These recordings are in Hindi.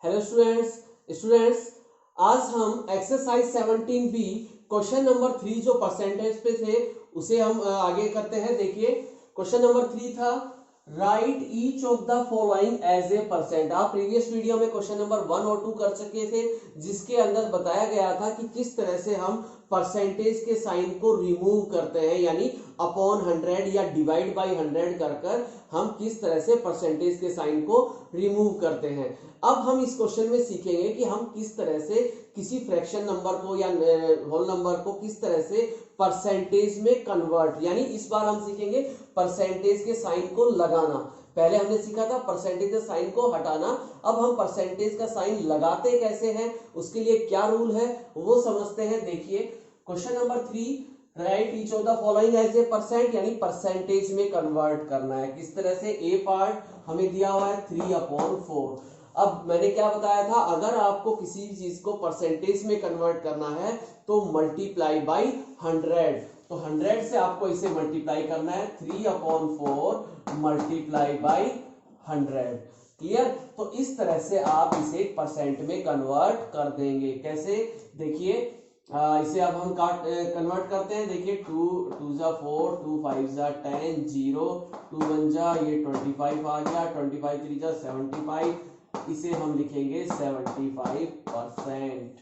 हेलो स्टूडेंट्स आज हम एक्सरसाइज 17B क्वेश्चन नंबर 3 जो परसेंटेज पे थे उसे हम आगे करते हैं। देखिए क्वेश्चन नंबर 3 था right each of the following as a percent. आप प्रीवियस वीडियो में क्वेश्चन नंबर 1 और 2 कर चुके थे जिसके अंदर बताया गया था कि किस तरह से हम परसेंटेज के साइन को रिमूव करते हैं, यानी अपॉन 100 या डिवाइड बाय 100 कर हम किस तरह से परसेंटेज के साइन को रिमूव करते हैं। अब हम इस क्वेश्चन में सीखेंगे कि हम किस तरह से किसी फ्रैक्शन नंबर को या होल नंबर को किस तरह से परसेंटेज में कन्वर्ट, यानी इस बार हम सीखेंगे परसेंटेज के साइन को लगाना। पहले हमने सीखा था परसेंटेज के साइन को हटाना, अब हम परसेंटेज का साइन लगाते कैसे हैं, उसके लिए क्या रूल है वो समझते हैं। देखिए question number 3 right each of the following as a percent, यानी परसेंटेज में कन्वर्ट करना है। किस तरह से? ए पार्ट हमें दिया हुआ है 3/4। अब मैंने क्या बताया था, अगर आपको किसी चीज को परसेंटेज में कन्वर्ट करना है तो मल्टीप्लाई बाय 100, तो 100 से आपको इसे मल्टीप्लाई करना है। 3/4 मल्टीप्लाई बाय 100। क्लियर? तो इस तरह से आप इसे परसेंट में कन्वर्ट कर देंगे। कैसे? देखिए इसे अब हम कन्वर्ट करते हैं। देखिए 2 2 जा 4, 2 5 जा 10, 0 2 1 जा ये 25 आ गया, 25 3 जा 75, इसे हम लिखेंगे 75%।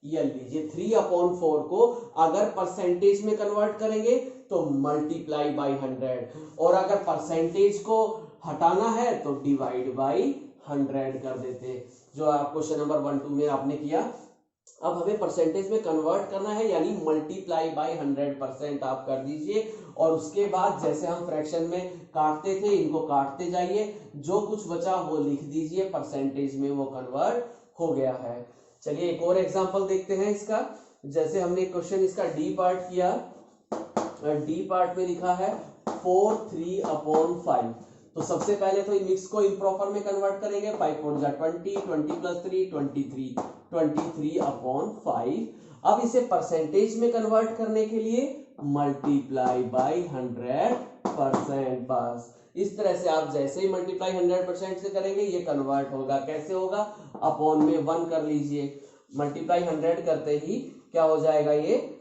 ये लीजिए 3/4 को अगर परसेंटेज में कन्वर्ट करेंगे तो मल्टीप्लाई बाय 100, और अगर परसेंटेज को हटाना है तो डिवाइड बाय 100 कर देते, जो आप क्वेश्चन नंबर 1 2 में आपने किया। अब हमें परसेंटेज में कन्वर्ट करना है, यानी मल्टीप्लाई बाय 100% आप कर दीजिए, और उसके बाद जैसे हम फ्रैक्शन में काटते थे इनको काटते जाइए, जो कुछ बचा वो लिख दीजिए, परसेंटेज में वो कन्वर्ट हो गया है। चलिए एक और एग्जांपल देखते हैं इसका। जैसे हमने क्वेश्चन इसका डी पार्ट किया, डी पार्ट में लिखा है 4 3/5। तो सबसे पहले तो मिक्स को इम्प्रॉपर में कन्वर्ट करेंगे। 5 4 जा 20, 20 + 3 23, 23/5। अब इसे परसेंटेज में कन्वर्ट करने के लिए मल्टीप्लाई बाय 100%। बस इस तरह से आप जैसे ही मल्टीप्लाई 100% से करेंगे ये कन्वर्ट होगा। कैसे होगा? अपॉन में 1 कर लीजिए, मल्टीप्लाई 100 करते ही क्या हो जाएगा, ये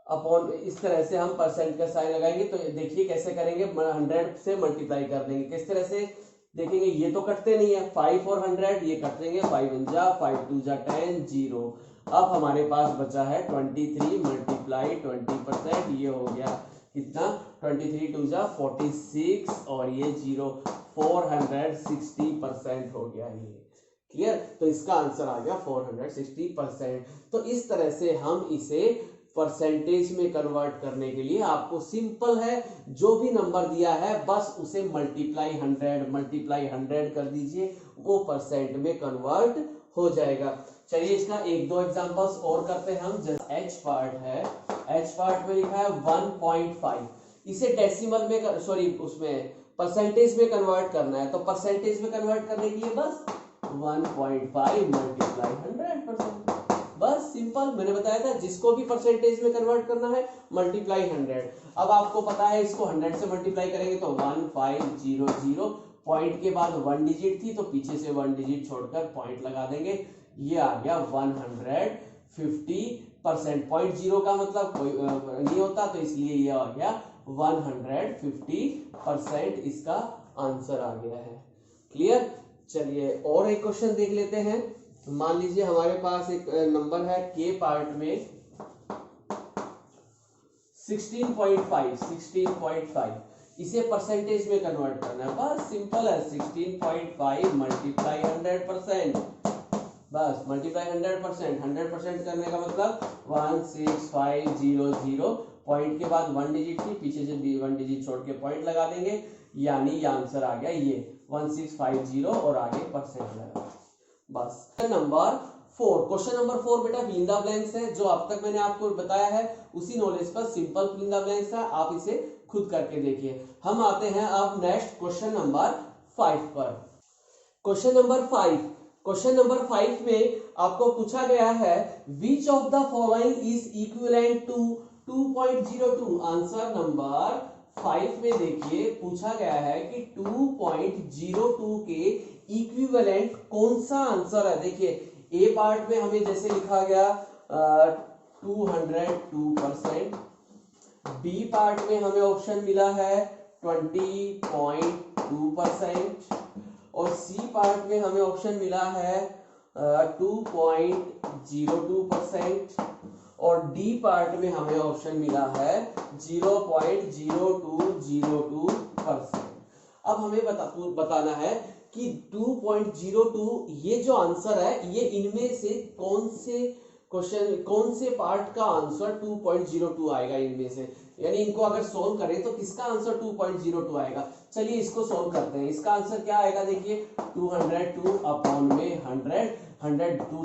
अपॉन, इस तरह से हम परसेंट का साइन लगाएंगे। तो देखिए कैसे करेंगे, 100 से मल्टीप्लाई कर देंगे। किस तरह से देखेंगे, ये तो कटते नहीं है, 5 और 100 ये कट देंगे, 5 1 जा 5 2 जा 10, 0। अब हमारे पास बचा है 23 मल्टीप्लाई 20%, ये हो गया कितना, 23 2 जा 46 और ये 0, 460% हो गया ये। क्लियर? तो इसका आंसर आ गया 460%। तो इस तरह से हम इसे परसेंटेज में कन्वर्ट करने के लिए आपको सिंपल है, जो भी नंबर दिया है बस उसे मल्टीप्लाई 100 कर दीजिए, वो परसेंट में कन्वर्ट हो जाएगा। चलिए इसका एक दो एग्जांपल्स और करते हैं हम। जैसे एच पार्ट है, एच पार्ट में लिखा है 1.5, इसे डेसिमल में सॉरी उसमें परसेंटेज में कन्वर्ट करना है। तो परसेंटेज में कन्वर्ट करने के लिए बस 1.5 मल्टीप्लाई 100%। बस सिंपल, मैंने बताया था जिसको भी परसेंटेज में कन्वर्ट करना है मल्टीप्लाई 100। अब आपको पता है इसको 100 से मल्टीप्लाई करेंगे तो 1500, पॉइंट के बाद 1 डिजिट थी तो पीछे से 1 डिजिट छोड़कर पॉइंट लगा देंगे, ये आ गया 150%। पॉइंट 0 का मतलब कोई नहीं होता, तो इसलिए ये आ गया 150%, इसका आंसर आ गया है। क्लियर? चलिए और एक क्वेश्चन देख लेते हैं। मान लीजिए हमारे पास एक नंबर है के पार्ट में 16.5, इसे परसेंटेज में कन्वर्ट करना है। बस सिंपल है, 16.5 मल्टीप्लाई 100%। बस मल्टीप्लाई 100% करने का मतलब 16500, पॉइंट के बाद 1 डिजिट थी, पीछे से 1 डिजिट छोड़ के पॉइंट लगा देंगे, यानी ये आंसर आ गया ये 1650 और आगे परसेंट लगा। बस नंबर 4, क्वेश्चन नंबर 4 बेटा फिल इन द ब्लैंक्स है। जो अब तक मैंने आपको बताया है उसी नॉलेज पर simple fill in the blanks है, आप इसे खुद करके देखिए। हम आते हैं अब नेक्स्ट क्वेश्चन नंबर 5 पर। क्वेश्चन नंबर 5 में आपको पूछा गया है which of the following is equivalent to 2.02। Answer number 5 में देखिए पूछा गया है कि 2.02 के इक्विवेलेंट कौन सा आंसर है। देखिए ए पार्ट में हमें जैसे लिखा गया 202%, बी पार्ट में हमें ऑप्शन मिला है 20.2% और सी पार्ट में हमें ऑप्शन मिला है 2.02% और डी पार्ट में हमें ऑप्शन मिला है 0.0202%। अब हमें बताना है कि 2.02 ये जो आंसर है ये इनमें से कौन से पार्ट का आंसर 2.02 आएगा इनमें से, यानी इनको अगर सोल्व करें तो किसका आंसर 2.02 आएगा। चलिए इसको सोल्व करते हैं। इसका आंसर क्या आएगा, देखिए 202 अपॉन में 100 टू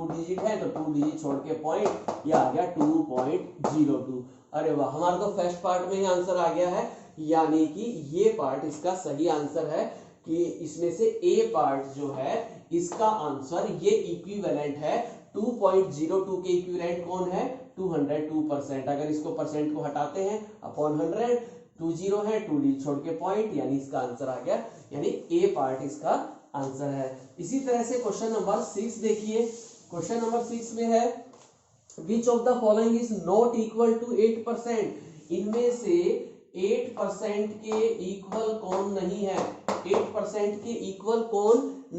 डिजिट है तो 2 डिजिट छोड़ के पॉइंट, ये आ गया 2.02। अरे वाह, हमारा तो फर्स्ट पार्ट में ही आंसर आ गया है, यानी कि ये पार्ट इसका सही आंसर है कि इसमें से ए पार्ट जो है इसका आंसर ये इक्विवेलेंट है। 2.02 के इक्विवेलेंट कौन है, 202%। अगर इसको परसेंट को हटाते हैं अपॉन 100, 2 जीरो है, 2 डी छोड़ के पॉइंट, यानी इसका आंसर आ गया, यानी ए पार्ट इसका आंसर है। इसी तरह से क्वेश्चन नंबर 6 देखिए। क्वेश्चन नंबर 6 में है which of the following is not equal to 8%। इनमें से 8% के इक्वल कौन नहीं है, 8% के इक्वल कौन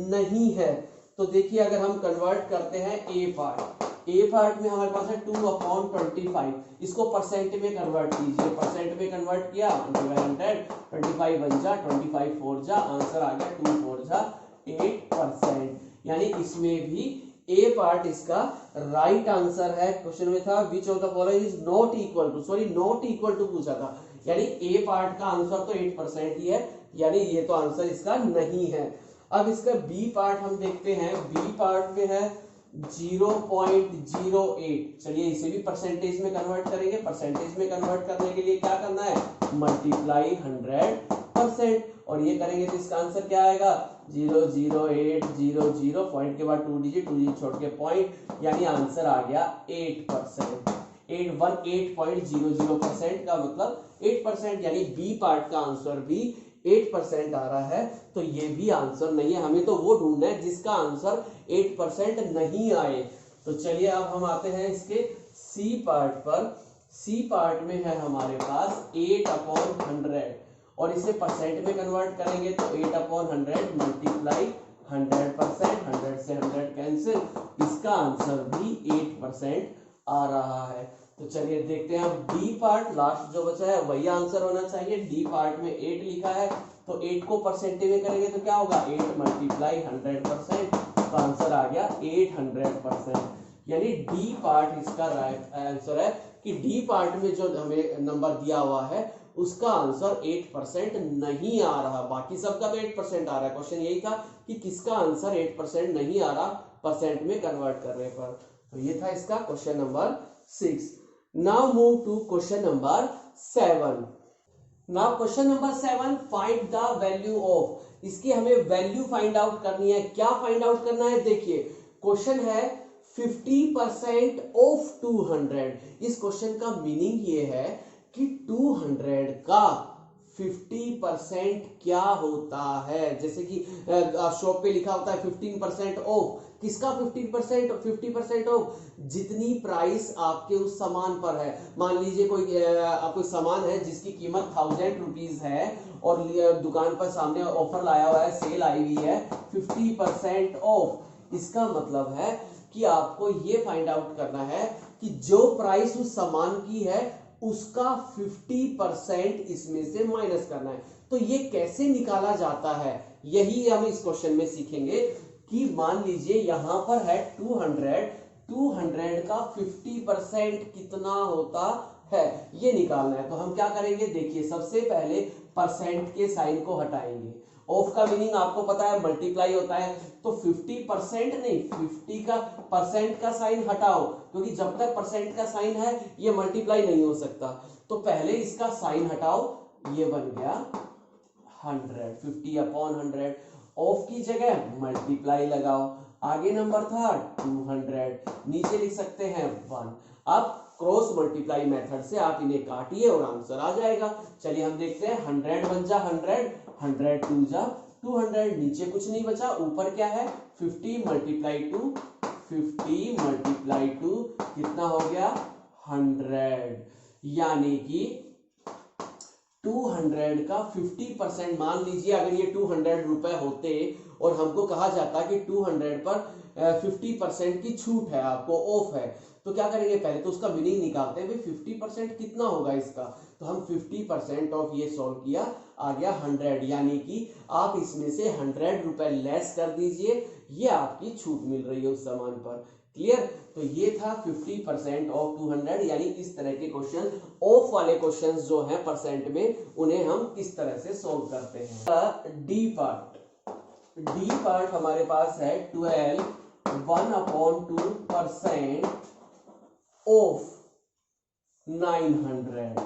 नहीं है। तो देखिए अगर हम कन्वर्ट करते हैं ए पार्ट में हमारे पास है 2/25, इसको परसेंट में कन्वर्ट कीजिए। परसेंट में कन्वर्ट किया 100, 25 बन जा, 25 4 जा, आंसर आ गया 2 4 जा 8%, यानी इसमें भी ए पार्ट इसका राइट आंसर है। क्वेश्चन में था which of the following is not equal to, sorry not equal to पूछा था, यानी ए पार्ट का आंसर तो 8% ही है, यानी ये तो आंसर इसका नहीं है। अब इसका बी पार्ट हम देखते हैं। बी पार्ट में है 0.08। चलिए इसे भी परसेंटेज में कन्वर्ट करेंगे। परसेंटेज में कन्वर्ट करने के लिए क्या करना है, मल्टीप्लाई 100%, और ये करेंगे तो इसका आंसर क्या आएगा 0.0800, पॉइंट के बाद 2 डिजिट छोड़ के पॉइंट, यानी आंसर आ गया 8%। 8.00% का मतलब 8%, यानी बी पार्ट का आंसर भी 8% आ रहा है। तो ये भी आंसर नहीं है, हमें तो वो ढूंढना है जिसका आंसर 8% नहीं आए। तो चलिए अब हम आते हैं इसके सी पार्ट पर। सी पार्ट में है हमारे पास 8/100 और इसे परसेंट में कन्वर्ट करेंगे तो 8/100 मल्टीप्लाई 100%, 100 से 100 कैंसिल, इसका आंसर भी 8% आ रहा है। तो चलिए देखते हैं अब डी पार्ट, लास्ट जो बचा है वही आंसर होना चाहिए। डी पार्ट में 8 लिखा है तो 8 को परसेंटेज में करेंगे तो क्या होगा 8 मल्टीप्लाई 100%, तो आंसर आ गया 800%, यानी डी पार्ट इसका राइट आंसर है कि डी पार्ट में जो हमें नंबर दिया हुआ है उसका आंसर 8% नहीं आ रहा। बाकी सबका तो 8% आ रहा है। क्वेश्चन यही था कि किसका आंसर 8% नहीं आ रहा परसेंट में कन्वर्ट करने पर। तो ये था इसका question number 6। Now move to question number 7. Now question number 7, find the value of. इसकी हमें वैल्यू फाइंड आउट करनी है। क्या फाइंड आउट करना है, देखिए क्वेश्चन है 50% ऑफ 200। इस क्वेश्चन का मीनिंग ये है कि 200 का 50% क्या होता है। जैसे कि शॉप पे लिखा होता है 15% ऑफ, किसका 50% ऑफ, जितनी प्राइस आपके उस सामान पर है। मान लीजिए कोई सामान है जिसकी कीमत 1000 रुपीज है और दुकान पर सामने ऑफर लाया हुआ है, सेल आई हुई है 50% ऑफ। इसका मतलब है कि आपको ये फाइंड आउट करना है कि जो प्राइस उस सामान की है उसका 50% इसमें से माइनस करना है। तो ये कैसे निकाला जाता है यही हम इस क्वेश्चन में सीखेंगे। कि मान लीजिए यहां पर है 200 का 50% कितना होता है ये निकालना है। तो हम क्या करेंगे, देखिए सबसे पहले परसेंट के साइन को हटाएंगे। ऑफ का मीनिंग आपको पता है मल्टीप्लाई होता है, तो 50% नहीं 50 का परसेंट का साइन हटाओ, क्योंकि जब तक परसेंट का साइन है ये मल्टीप्लाई नहीं हो सकता। तो पहले इसका साइन हटाओ, ये बन गया 100, 50/100। ऑफ की जगह मल्टीप्लाई लगाओ, आगे नंबर था 200, नीचे लिख सकते हैं 1। अब क्रॉस मल्टीप्लाई मेथड से आप इन्हें काटिए और आंसर आ जाएगा। चलिए हम देखते हैं 100 बन जा 100, 100 2 जा 200 नीचे कुछ नहीं बचा, ऊपर क्या है 50 मल्टीप्लाई टू, 50 मल्टीप्लाई टू कितना हो गया 100, यानी कि 200 का 50% मान लीजिए अगर ये 200 रुपए होते और हमको कहा जाता कि 200 पर 50% की छूट है, आपको ऑफ है, तो क्या करेंगे पहले तो उसका मीनिंग निकालते हैं भाई 50% कितना होगा इसका, तो हम 50% ऑफ ये सॉल्व किया, आ गया 100, यानी कि आप इसमें से 100 रुपए लेस कर दीजिए, ये आपकी छूट मिल रही है उस सामान पर। क्लियर? तो ये था 50% ऑफ 200, यानी इस तरह के क्वेश्चन, ऑफ वाले क्वेश्चन जो हैं परसेंट में, उन्हें हम किस तरह से सॉल्व करते हैं। डी पार्ट हमारे पास है 12 1/2% ऑफ 900,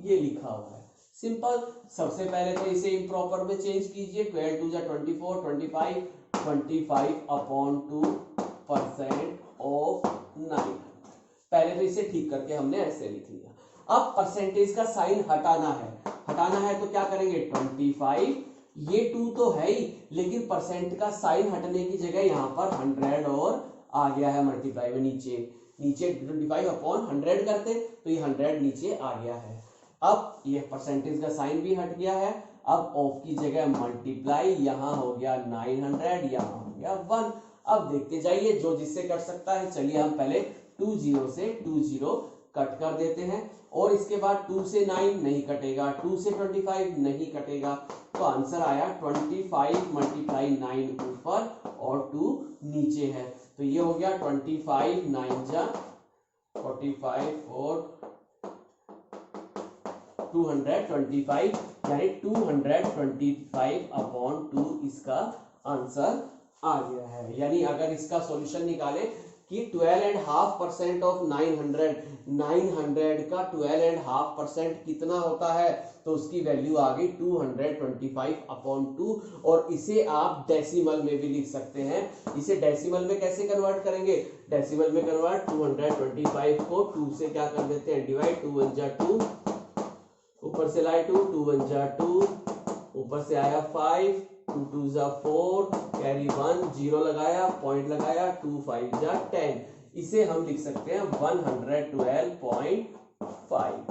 ये लिखा हुआ है। सिंपल, सबसे पहले तो इसे इम्प्रॉपर में चेंज कीजिए, 12 2 24, 25, 25/2% ऑफ 900। पहले तो इसे ठीक करके हमने ऐसे लिख लिया। अब परसेंटेज का साइन हटाना है तो क्या करेंगे 25, ये 2 तो है ही, लेकिन परसेंट का साइन हटने की जगह यहाँ पर 100 और आ गया है मल्टीप्लाई में, नीचे 25/100 करते तो ये 100 नीचे आ गया है। अब ये परसेंटेज का साइन भी हट गया है, अब ऑफ की जगह मल्टीप्लाई, यहाँ हो गया 900, यहाँ हो गया 1। अब देखते जाइए जो जिससे कर सकता है। चलिए हम पहले 20 से 20 कट कर देते हैं, और इसके बाद 2 से 9 नहीं कटेगा, 2 से 25 नहीं कटेगा, तो आंसर आया 25 मल्टीप्लाई 9 ऊपर और 2 नीचे है, तो ये हो गया 25 9 जा 45 और 225, यानी 225/2 इसका आंसर आ गया है। यानी अगर इसका सॉल्यूशन निकाले कि 12.5% ऑफ 900 का 12.5% कितना होता है, तो उसकी वैल्यू आ गई 225/2, और इसे आप डेसिमल में भी लिख सकते हैं। इसे डेसिमल में कैसे कन्वर्ट करेंगे, डेसिमल में कन्वर्ट 225 को 2 से क्या कर देते हैं डिवाइड, 2 1 जा 2, ऊपर से लाए 2, 2 1 जा 2, ऊपर से आया 5, 2 2 जा 4, कैरी 1, 0 लगाया, पॉइंट लगाया, 2 5 जा 10, इसे हम लिख सकते हैं 112.5,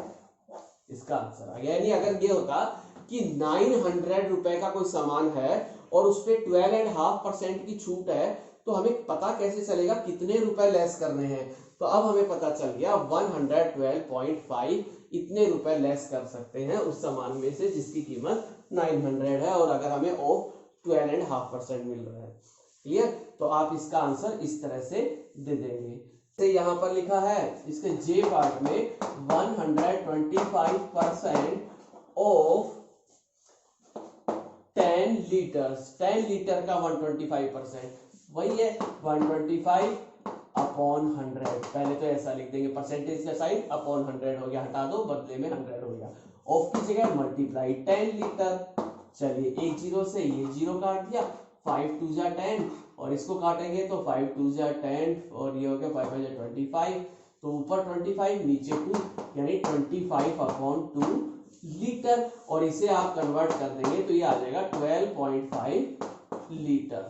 इसका आंसर आ गया। यानी अगर ये होता कि 900 रुपए का कोई सामान है और उस पे 12.5% की छूट है, तो हमें पता कैसे चलेगा कितने रुपए लेस करने हैं, तो अब हमें पता चल गया 112.5 इतने रुपए लेस कर सकते हैं उस सामान में से जिसकी कीमत 900 है, और अगर हमें ऑफ 12.5% मिल रहा है। क्लियर? तो आप इसका आंसर इस तरह से दे देंगे। तो यहाँ पर लिखा है इसके जे पार्ट में 125% ऑफ 10 लीटर्स, 10 लीटर का 125%, वही है 125/100। पहले तो ऐसा लिख देंगे, परसेंटेज का साइन अपॉन 100 हो गया, हटा दो, बदले में 100 हो गया, ऑफ की जगह मल्टीप्लाई 10 लीटर। चलिए एक 0 से ये 0 काट दिया, 5 2 जा 10, और इसको काटेंगे तो 5 2 जा 10, और ये हो गया 5 5 जा 25, तो ऊपर 25 नीचे 2, यानी 25/2 लीटर, और इसे आप कन्वर्ट कर देंगे तो ये आ जाएगा 12.5 लीटर।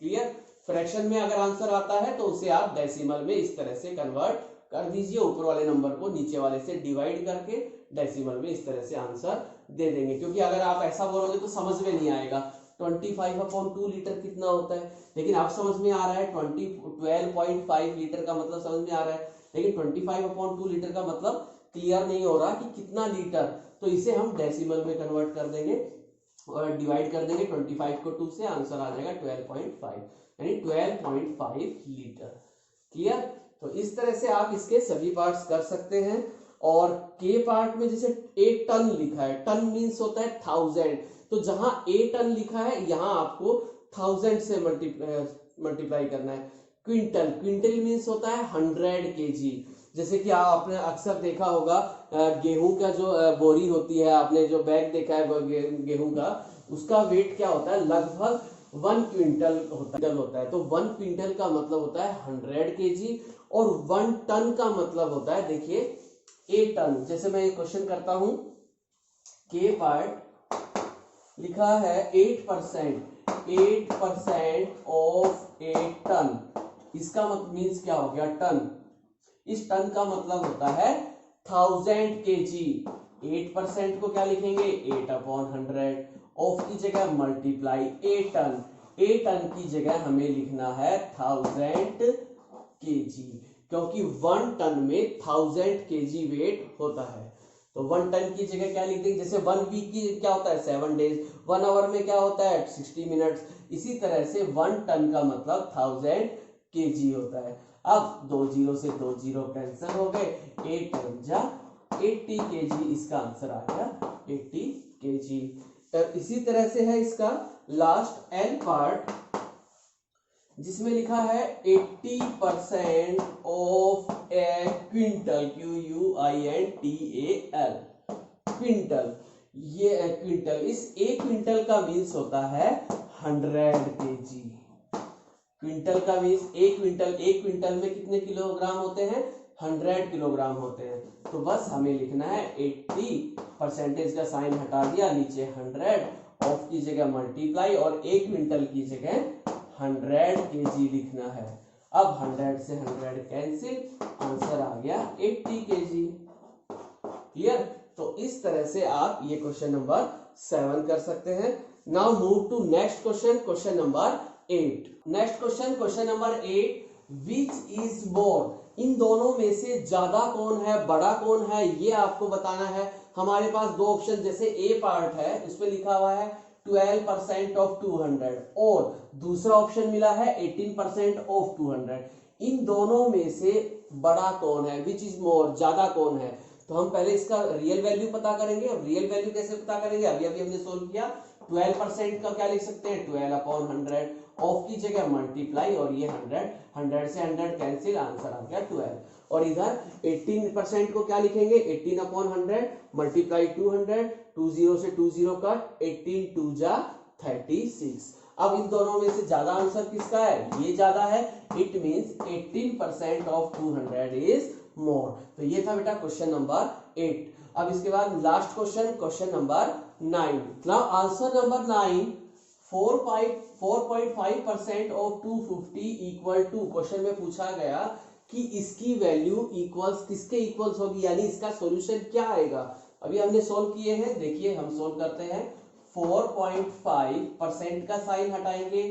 क्लियर? फ्रैक्शन में अगर आंसर आता है तो उसे आप डेसिमल में इस तरह से कन्वर्ट कर दीजिए, ऊपर वाले नंबर को नीचे वाले से डिवाइड करके डेसिमल में इस तरह से आंसर दे देंगे। क्योंकि अगर आप ऐसा बोलोगे तो समझ में नहीं आएगा 25/2 लीटर कितना होता है, लेकिन आप समझ में आ रहा है 12.5 लीटर का मतलब समझ में आ रहा है, लेकिन 25/2 लीटर का मतलब क्लियर नहीं हो रहा कि कितना लीटर, तो इसे हम डेसिमल में कन्वर्ट कर देंगे और डिवाइड कर देंगे 25 को 2 से, आंसर आ जाएगा 12.5, यानी 12.5 लीटर। क्लियर? तो इस तरह से आप इसके सभी पार्ट्स कर सकते हैं। और के पार्ट में जैसे 1 टन लिखा है, टन मीन्स होता है 1000, तो जहां 1 टन लिखा है यहां आपको 1000 से मल्टीप्लाई करना है। क्विंटल, क्विंटल मीन्स होता है 100 kg। जैसे कि आपने अक्सर देखा होगा गेहूं का जो बोरी होती है, आपने जो बैग देखा है गेहूं का, उसका वेट क्या होता है, लगभग 1 क्विंटल होता है। तो 1 क्विंटल का मतलब होता है 100 kg, और 1 टन का मतलब होता है, देखिए 1 टन। जैसे मैं ये क्वेश्चन करता हूं, के पार्ट लिखा है 8% ऑफ ए टन। इसका मतलब मीन्स क्या हो गया, टन। इस टन का मतलब होता है 1000 kg। 8% को क्या लिखेंगे, 8/100। ऑफ की जगह मल्टीप्लाई ए टन। ए टन की जगह हमें लिखना है 1000 kg, क्योंकि 1 टन में 1000 kg वेट होता है। तो 1 टन की जगह क्या लिख देंगे, जैसे 1 वीक की क्या होता है 7 डेज, 1 आवर में क्या होता है 60 मिनट्स। इसी तरह से 1 टन का मतलब 1000 kg होता है। अब 2 जीरो से 2 जीरो कैंसिल हो गए, 8 जा 80 kg, इसका आंसर आ गया 80 kg। इसी तरह से है इसका लास्ट एल पार्ट, जिसमें लिखा है 80% of A quintal, QUINTAL, quintal. ये क्विंटल, इस एक क्विंटल का मीन्स होता है 100 kg। क्विंटल का मीन्स एक क्विंटल में कितने किलोग्राम होते हैं, 100 किलोग्राम होते हैं। तो बस हमें लिखना है 80% का साइन हटा दिया, नीचे 100, ऑफ की जगह मल्टीप्लाई, और एक क्विंटल की जगह 100 kg लिखना है। अब 100 से 100 कैंसिल, आंसर आ गया 80 kg। क्लियर। तो इस तरह से आप ये क्वेश्चन नंबर 7 कर सकते हैं। Now move to next question, question number 8। Next question number 8, which is more, इन दोनों में से ज्यादा कौन है, बड़ा कौन है, ये आपको बताना है। हमारे पास दो ऑप्शन, जैसे ए पार्ट है उसमें लिखा हुआ है 12% ऑफ 200, और दूसरा ऑप्शन मिला है 18% ऑफ 200। इन दोनों में से बड़ा कौन है, विच इज मोर, ज्यादा कौन है। तो हम पहले इसका रियल वैल्यू पता करेंगे। अब रियल वैल्यू कैसे पता करेंगे, अभी हमने सोल्व किया। 12% का क्या लिख सकते हैं, 12/100, ऑफ की जगह मल्टीप्लाई, और ये 100 से 100 कैंसिल, आंसर आ गया 12। और इधर 18% को क्या लिखेंगे, 18/100 मल्टीप्लाई 200, 20 से 20 कट, 18 2 जा 36। अब इन दोनों में से ज्यादा आंसर किसका है, ये ज्यादा है। It means 18% of 200 is more. तो ये था बेटा क्वेश्चन नंबर 8। अब इसके बाद last question number 9। Now answer number 9, 4.5% of 250 equal to, question में पूछा गया कि इसकी वैल्यू इक्वल्स किसके इक्वल्स होगी, यानी इसका सॉल्यूशन क्या आएगा। अभी हमने सोल्व किए हैं, देखिए हम सोल्व करते हैं। 4.5% का साइन हटाएंगे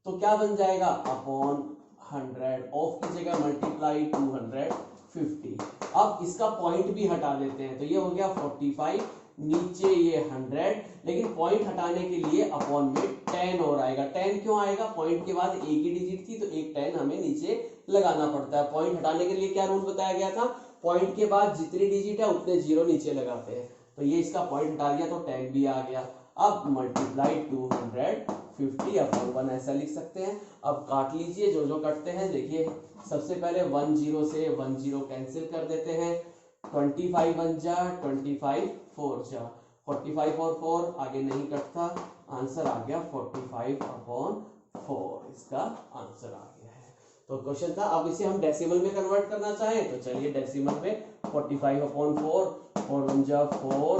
तो क्या बन जाएगा, अपॉन 100, ऑफ की जगह मल्टीप्लाई 250। अब इसका पॉइंट भी हटा देते हैं, तो ये हो गया 45, नीचे ये 100, लेकिन पॉइंट हटाने के लिए अपॉन में 10 और आएगा। 10 क्यों आएगा, पॉइंट के बाद एक ही डिजिट थी तो एक 10 हमें नीचे लगाना पड़ता है। पॉइंट हटाने के लिए क्या रूल बताया गया था, पॉइंट के बाद जितनी डिजिट है उतने जीरो नीचे लगाते हैं। तो ये इसका पॉइंट हटा दिया तो 10 भी आ गया। अब मल्टीप्लाई 250 अपॉन 1 ऐसा लिख सकते हैं। अब काट लीजिए, जो जो कटते हैं देखिए। सबसे पहले 10 से 10 कैंसिल कर देते हैं। 25 1 जा 25 4 जा, 45 और 4 आगे नहीं कटता, आंसर आ गया 45/4, इसका आंसर आ गया है। तो क्वेश्चन था। अब इसे हम डेसिमल में कन्वर्ट करना चाहें तो चलिए डेसिमल में 45/4, 4 1 जा 4,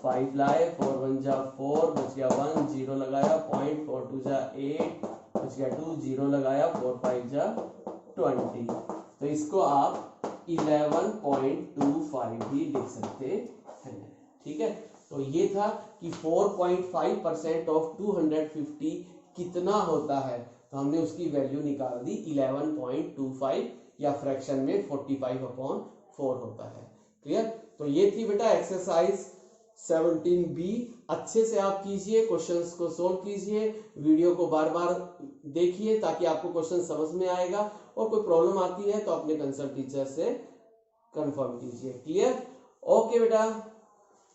5 लाए, 4 1 जा 4, बच गया 1, 0 लगाया, पॉइंट 4 2 जा 8, बच गया 2, 0 लगाया, 4 5 जा 20। तो इसको आप 11.25 भी लिख सकते हैं। ठीक है, तो ये था कि 4.5% ऑफ 250 कितना होता है। तो हमने उसकी वैल्यू निकाल दी 11.25, या फ्रैक्शन में 45/4 होता है। क्लियर। तो ये थी बेटा एक्सरसाइज 17B। अच्छे से आप कीजिए, क्वेश्चंस को सोल्व कीजिए, वीडियो को बार बार देखिए ताकि आपको क्वेश्चन समझ में आएगा। और कोई प्रॉब्लम आती है तो अपने कंसल्ट टीचर से कंफर्म कीजिए। क्लियर। ओके बेटा।